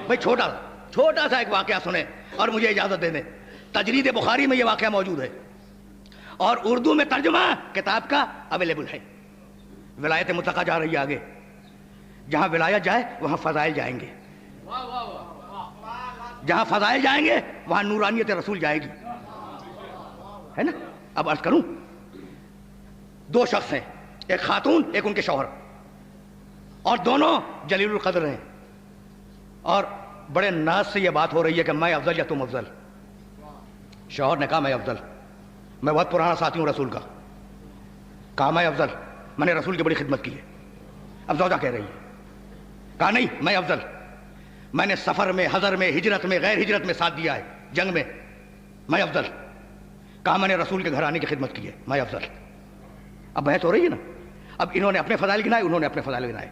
بھائی چھوٹا سا ایک واقعہ سنیں اور مجھے اجازت دے دیں. تجرید بخاری میں یہ واقعہ موجود ہے اور اردو میں ترجمہ کتاب کا اویلیبل ہے. ولایت مطلقہ جا رہی ہے آگے. جہاں ولایت جائے وہاں فضائل جائیں گے. جہاں فضائل جائیں گے وہاں نورانیت رسول جائے گی. ہے نا؟ اب عرض کروں, دو شخص ہیں, ایک خاتون ایک ان کے شوہر, اور دونوں جلیل القدر ہیں, اور بڑے ناز سے یہ بات ہو رہی ہے کہ میں افضل یا تم افضل. شوہر نے کہا میں افضل, میں بہت پرانا ساتھی ہوں رسول کا. کہا میں افضل, میں نے رسول کی بڑی خدمت کی ہے. اب زوجہ کہہ رہی ہے, کہا نہیں میں افضل, میں نے سفر میں, حضر میں, ہجرت میں, غیر ہجرت میں ساتھ دیا ہے, جنگ میں, میں افضل. کہا میں نے رسول کے گھر آنے کی خدمت کی ہے, میں افضل. اب بحث ہو رہی ہے نا. اب انہوں نے اپنے فضائل گنائے, انہوں نے اپنے فضائل گنائے,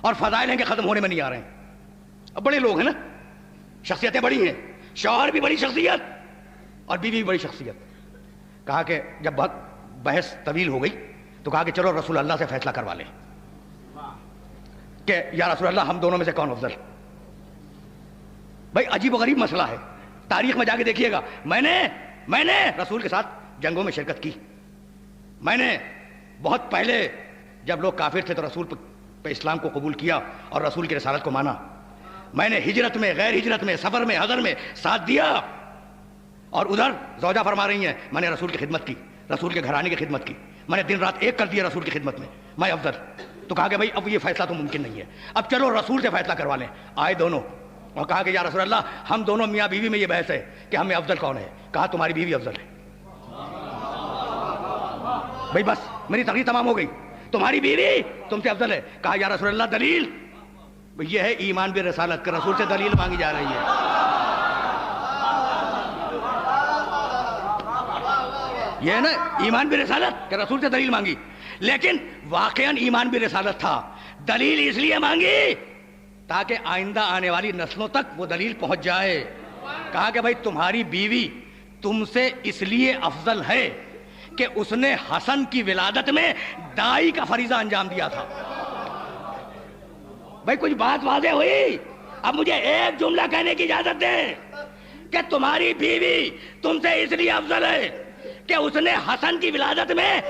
اور فضائل ہیں کہ ختم ہونے میں نہیں آ رہے ہیں. اب بڑے لوگ ہیں نا, شخصیتیں بڑی ہیں, شوہر بھی بڑی شخصیت اور بیوی بھی بڑی شخصیت. کہا کہ جب بہت بحث طویل ہو گئی تو کہا کہ چلو رسول اللہ سے فیصلہ کروا لیں کہ یا رسول اللہ ہم دونوں میں سے کون افضل. بھائی عجیب و غریب مسئلہ ہے, تاریخ میں جا کے دیکھیے گا. میں نے رسول کے ساتھ جنگوں میں شرکت کی. میں نے بہت پہلے جب لوگ کافر تھے تو رسول پہ اسلام کو قبول کیا اور رسول کی رسالت کو مانا. میں نے ہجرت میں, غیر ہجرت میں, سفر میں, حضر میں ساتھ دیا. اور ادھر زوجہ فرما رہی ہیں میں نے رسول کی خدمت کی, رسول کے گھرانے کی خدمت کی, میں نے دن رات ایک کر دیا رسول کی خدمت میں افضل. تو کہا کہ بھائی اب یہ فیصلہ تو ممکن نہیں ہے, اب چلو رسول سے فیصلہ کروا لیں. آئے دونوں اور کہا کہ یا رسول اللہ ہم دونوں میاں بیوی میں یہ بحث ہے کہ ہمیں افضل کون ہے. کہا تمہاری بیوی افضل ہے. بھائی بس میری تقریر تمام ہو گئی, تمہاری بیوی تم سے افضل ہے. کہا یا رسول اللہ دلیل. یہ ہے ایمان بالرسالت, کہ رسول سے دلیل مانگی جا رہی ہے. یہ ہے نا ایمان بالرسالت, کہ رسول سے دلیل مانگی, لیکن واقعاً ایمان بالرسالت تھا. دلیل اس لیے مانگی تاکہ آئندہ آنے والی نسلوں تک وہ دلیل پہنچ جائے. کہا کہ بھائی تمہاری بیوی تم سے اس لیے افضل ہے کہ اس نے حسن کی ولادت میں دائی کا فریضہ انجام دیا تھا. بھائی کچھ بات واضح ہوئی. اب مجھے ایک جملہ کہنے کی اجازت دیں کہ تمہاری بیوی تم سے اس لیے افضل ہے کہ اس نے حسن کی ولادت میں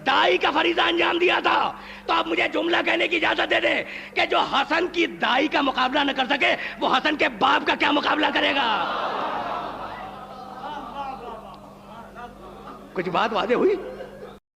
دائی کا فریضہ انجام دیا تھا. تو اب مجھے جملہ کہنے کی اجازت دے دیں کہ جو حسن کی دائی کا مقابلہ نہ کر سکے وہ حسن کے باپ کا کیا مقابلہ کرے گا. کچھ بات واضح ہوئی.